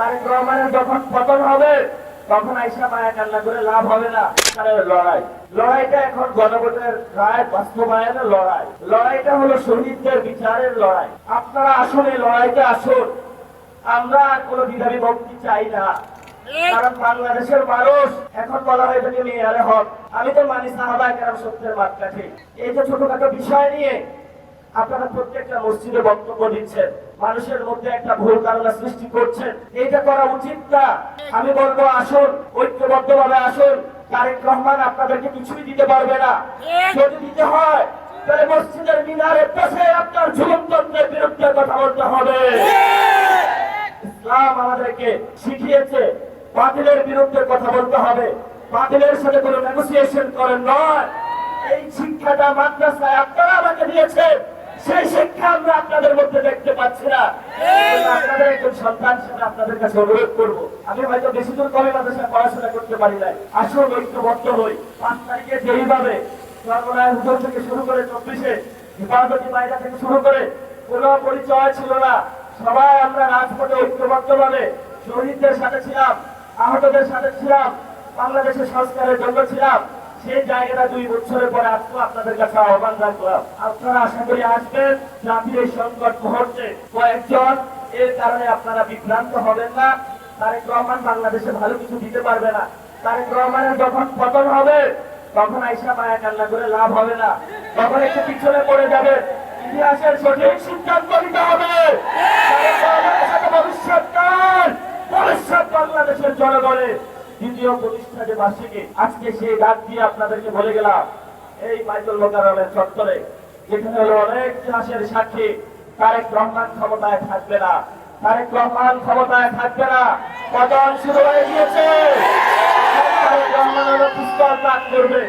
তারেক রহমানের যখন পতন হবে তখন আইসা মায়া কান্না করে লাভ হবে না। লড়াইটা এখন গণভোটের রায় বাস্তবায়নের লড়াইটা হলো শহীদদের বিচারের লড়াই। আপনারা আসলে এই লড়াইতে আসুন। আমরা কোনো দ্বিধাবিভক্তি চাই না, কারণ বাংলাদেশের মানুষ এখন বলা হয় এটাকে মেয়ারে হক। আমি তো মানি সাহাবায়ে কেরাম সত্যের মাপকাঠি। এই যে ছোটখাটো বিষয় নিয়ে আপনারা প্রত্যেকটা মসজিদে বক্তব্য দিচ্ছেন, মানুষের মধ্যে একটা ভুল ধারণা সৃষ্টি করছেন, এইটা করা উচিত না। আমি বলবো আসুন, ঐক্যবদ্ধভাবে আসুন। তারেক রহমান আপনাদেরকে কিছুই দিতে পারবে না। যদি দিতে হয় তাহলে মসজিদের মিনারে বসে আপনার ঝুলনতন্ত্রের বিরুদ্ধে কথা বলতে হবে। ইসলাম আমাদেরকে শিখিয়েছে বাতিলের বিরুদ্ধে কথা বলতে হবে, বাতিলের সাথে কোনো নেগোসিয়েশন করেন নয়। এই শিক্ষাটা মাদ্রাসায় আপনারা আমাকে দিয়েছেন, সেই শিক্ষা আমরা আপনাদের মধ্যে দেখতে পাচ্ছি না। আপনাদের একজন সন্তান হিসেবে আপনাদের কাছে অনুরোধ করবো, আমি হয়তো বেশি দূর কমে মাদ্রাসায় পড়াশোনা করতে পারি নাই, আসল ঐক্যবদ্ধ হই। 5 তারিখে যেইভাবে সর্বনায় হুজুর থেকে শুরু করে 24-এ হেফাজতি মাইদা থেকে শুরু করে কোনো পরিচয় ছিল না, সবাই আমরা রাজপথে ঐক্যবদ্ধভাবে শহীদদের সাথে ছিলাম, আহতদের সাথে ছিলাম, বাংলাদেশের সংস্কারের জন্য ছিলাম। সেই জায়গাটা 2 বছরের পরে আজকে আপনাদের কাছে আহ্বান রাখলাম, আপনারা আশা করি আসবেন। জাতির এই সংকট মুহূর্তে কয়েকজন, এর কারণে আপনারা বিভ্রান্ত হবেন না। তারেক রহমান বাংলাদেশে ভালো কিছু দিতে পারবে না। তারেক রহমানের যখন পতন হবে তখন আইসা মায়া কান্না করে লাভ হবে না, তখন একটু পিছনে পড়ে যাবে। ইতিহাসের সঠিক সিদ্ধান্ত নিতে হবে। ভবিষ্যৎ বাংলাদেশের জনগণের দ্বিতীয় প্রতিষ্ঠা যে বার্ষিকী, আজকে সেই ডাক দিয়ে আপনাদেরকে বলে গেলাম এই বাইতুল মোকাররমের চত্বরে, যেখানে হলো অনেক ইতিহাসের সাক্ষী। তারেক রহমান ক্ষমতায় থাকবে না, তারেক রহমান ক্ষমতায় থাকবে না। পতন শুরু হয়ে গিয়েছে, তারেক রহমান হলো পিস্তল তাক করবে।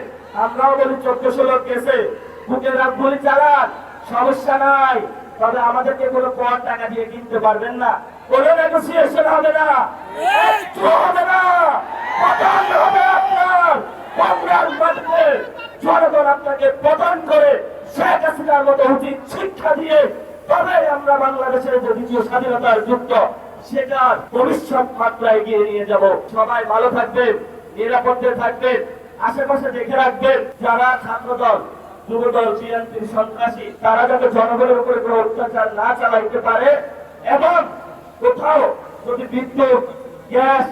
আমরাও বলি 1400 লোক গেছে, বুকে রাত গুলি চালান, সমস্যা নাই, তবে আমাদেরকে কোনো পর টাকা দিয়ে কিনতে পারবেন না, কোনো নেগোসিয়েশন হবে না, একটু হবে না। পতন হবে আপনার বাংলার মাটিতে। জনগণ আপনাকে পতন করে শেখ হাসিনার মতো উচিত শিক্ষা দিয়ে তবে আমরা বাংলাদেশের যে দ্বিতীয় স্বাধীনতার যুদ্ধ, সেটার ভবিষ্যৎ মাত্রা এগিয়ে নিয়ে যাব। সবাই ভালো থাকবেন, নিরাপদে থাকবেন, আশেপাশে দেখে রাখবেন যারা ছাত্রদল, যুবদল, বিএনপির সন্ত্রাসী, তারা যাতে জনগণের উপরে কোনো অত্যাচার না চালাইতে পারে, এবং কোথাও যদি বিদ্যুৎ, গ্যাস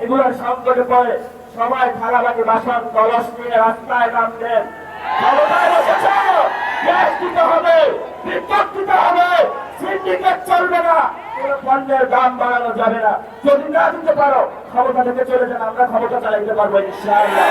এগুলোর সংকটে পড়ে সবাই থালাবাটি বাসন কলস নিয়ে রাস্তায় নামবেন। গ্যাস দিতে হবে, বিদ্যুৎ দিতে হবে, সিন্ডিকেট চলবে না, কোনো পণ্যের দাম বাড়ানো যাবে না। যদি না দিতে পারো ক্ষমতা থেকে চলে যান, আমরা ক্ষমতা চালাইতে পারবো ইনশাআল্লাহ।